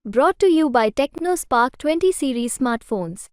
Brought to you by TechnoSpark 20 series smartphones.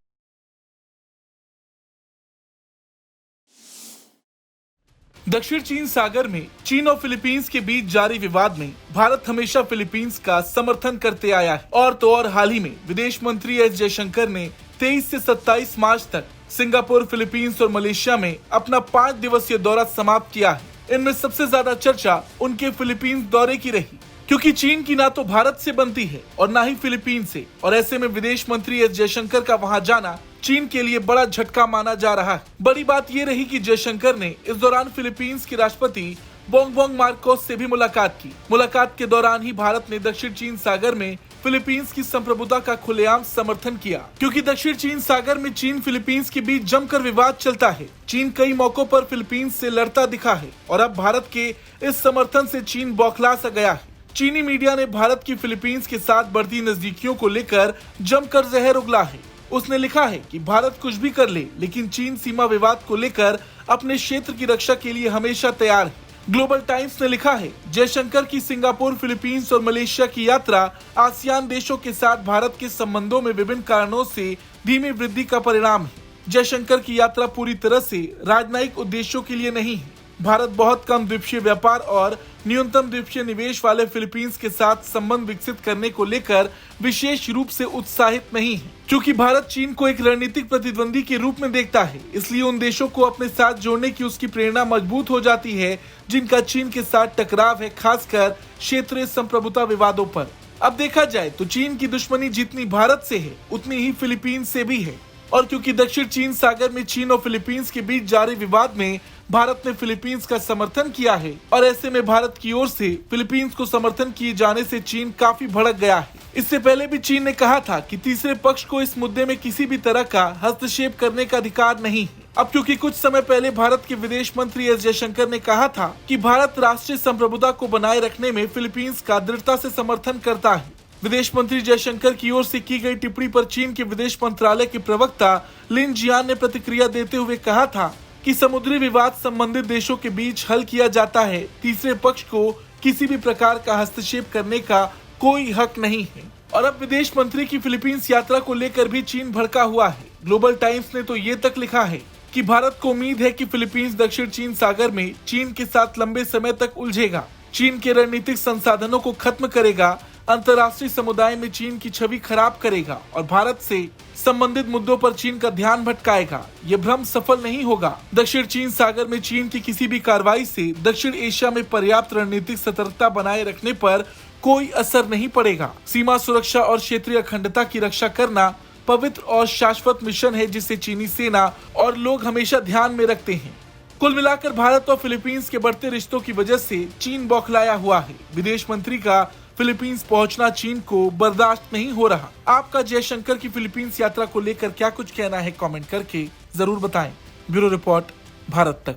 दक्षिण चीन सागर में चीन और फिलीपींस के बीच जारी विवाद में भारत हमेशा फिलीपींस का समर्थन करते आया है। और तो और हाल ही में विदेश मंत्री एस जयशंकर ने 23 से 27 मार्च तक सिंगापुर, फिलीपींस और मलेशिया में अपना 5 दिवसीय दौरा समाप्त किया है। इनमें सबसे ज्यादा चर्चा उनके फिलीपींस दौरे की रही, क्योंकि चीन की ना तो भारत से बनती है और ना ही फिलीपींस से, और ऐसे में विदेश मंत्री एस जयशंकर का वहां जाना चीन के लिए बड़ा झटका माना जा रहा है। बड़ी बात यह रही कि जयशंकर ने इस दौरान फिलीपींस के राष्ट्रपति बोंगबोंग मार्कोस से भी मुलाकात की। मुलाकात के दौरान ही भारत ने दक्षिण चीन सागर में फिलीपींस की संप्रभुता का खुलेआम समर्थन किया, क्योंकि दक्षिण चीन सागर में चीन फिलीपींस के बीच जमकर विवाद चलता है। चीन कई मौकों पर फिलीपींस से लड़ता दिखा है और अब भारत के इस समर्थन से चीन बौखला सा गया है। चीनी मीडिया ने भारत की फिलीपींस के साथ बढ़ती नजदीकियों को लेकर जमकर जहर उगला है। उसने लिखा है कि भारत कुछ भी कर ले, लेकिन चीन सीमा विवाद को लेकर अपने क्षेत्र की रक्षा के लिए हमेशा तैयार है। ग्लोबल टाइम्स ने लिखा है, जयशंकर की सिंगापुर, फिलीपींस और मलेशिया की यात्रा आसियान देशों के साथ भारत के संबंधों में विभिन्न कारणों से धीमी वृद्धि का परिणाम है। जयशंकर की यात्रा पूरी तरह से राजनयिक उद्देश्यों के लिए नहीं है। भारत बहुत कम द्वीपीय व्यापार और न्यूनतम द्वीपीय निवेश वाले फिलीपींस के साथ संबंध विकसित करने को लेकर विशेष रूप से उत्साहित नहीं है। क्योंकि भारत चीन को एक रणनीतिक प्रतिद्वंदी के रूप में देखता है, इसलिए उन देशों को अपने साथ जोड़ने की उसकी प्रेरणा मजबूत हो जाती है जिनका चीन के साथ टकराव है, खासकर क्षेत्रीय संप्रभुता विवादों पर। अब देखा जाए तो चीन की दुश्मनी जितनी भारत से है उतनी ही फिलीपींस से भी है। और क्योंकि दक्षिण चीन सागर में चीन और फिलीपींस के बीच जारी विवाद में भारत ने फिलीपींस का समर्थन किया है, और ऐसे में भारत की ओर से फिलीपींस को समर्थन किए जाने से चीन काफी भड़क गया है। इससे पहले भी चीन ने कहा था कि तीसरे पक्ष को इस मुद्दे में किसी भी तरह का हस्तक्षेप करने का अधिकार नहीं है। अब क्योंकि कुछ समय पहले भारत के विदेश मंत्री एस जयशंकर ने कहा था कि भारत राष्ट्रीय संप्रभुता को बनाए रखने में फिलीपींस का दृढ़ता से समर्थन करता है। विदेश मंत्री जयशंकर की ओर से की गई टिप्पणी पर चीन के विदेश मंत्रालय के प्रवक्ता लिन जियान ने प्रतिक्रिया देते हुए कहा था कि समुद्री विवाद संबंधित देशों के बीच हल किया जाता है, तीसरे पक्ष को किसी भी प्रकार का हस्तक्षेप करने का कोई हक नहीं है। और अब विदेश मंत्री की फिलीपींस यात्रा को लेकर भी चीन भड़का हुआ है। ग्लोबल टाइम्स ने तो ये तक लिखा है कि भारत को उम्मीद है कि फिलीपींस दक्षिण चीन सागर में चीन के साथ लंबे समय तक उलझेगा, चीन के रणनीतिक संसाधनों को खत्म करेगा, अंतर्राष्ट्रीय समुदाय में चीन की छवि खराब करेगा और भारत से संबंधित मुद्दों पर चीन का ध्यान भटकाएगा। ये भ्रम सफल नहीं होगा। दक्षिण चीन सागर में चीन की किसी भी कार्रवाई से दक्षिण एशिया में पर्याप्त रणनीतिक सतर्कता बनाए रखने पर कोई असर नहीं पड़ेगा। सीमा सुरक्षा और क्षेत्रीय अखंडता की रक्षा करना पवित्र और शाश्वत मिशन है, जिसे चीनी सेना और लोग हमेशा ध्यान में रखते हैं। कुल मिलाकर भारत और फिलीपींस के बढ़ते रिश्तों की वजह से चीन बौखलाया हुआ है। विदेश मंत्री का फिलीपींस पहुंचना चीन को बर्दाश्त नहीं हो रहा। आपका जयशंकर की फिलीपींस यात्रा को लेकर क्या कुछ कहना है, कमेंट करके जरूर बताएं। ब्यूरो रिपोर्ट, भारत तक।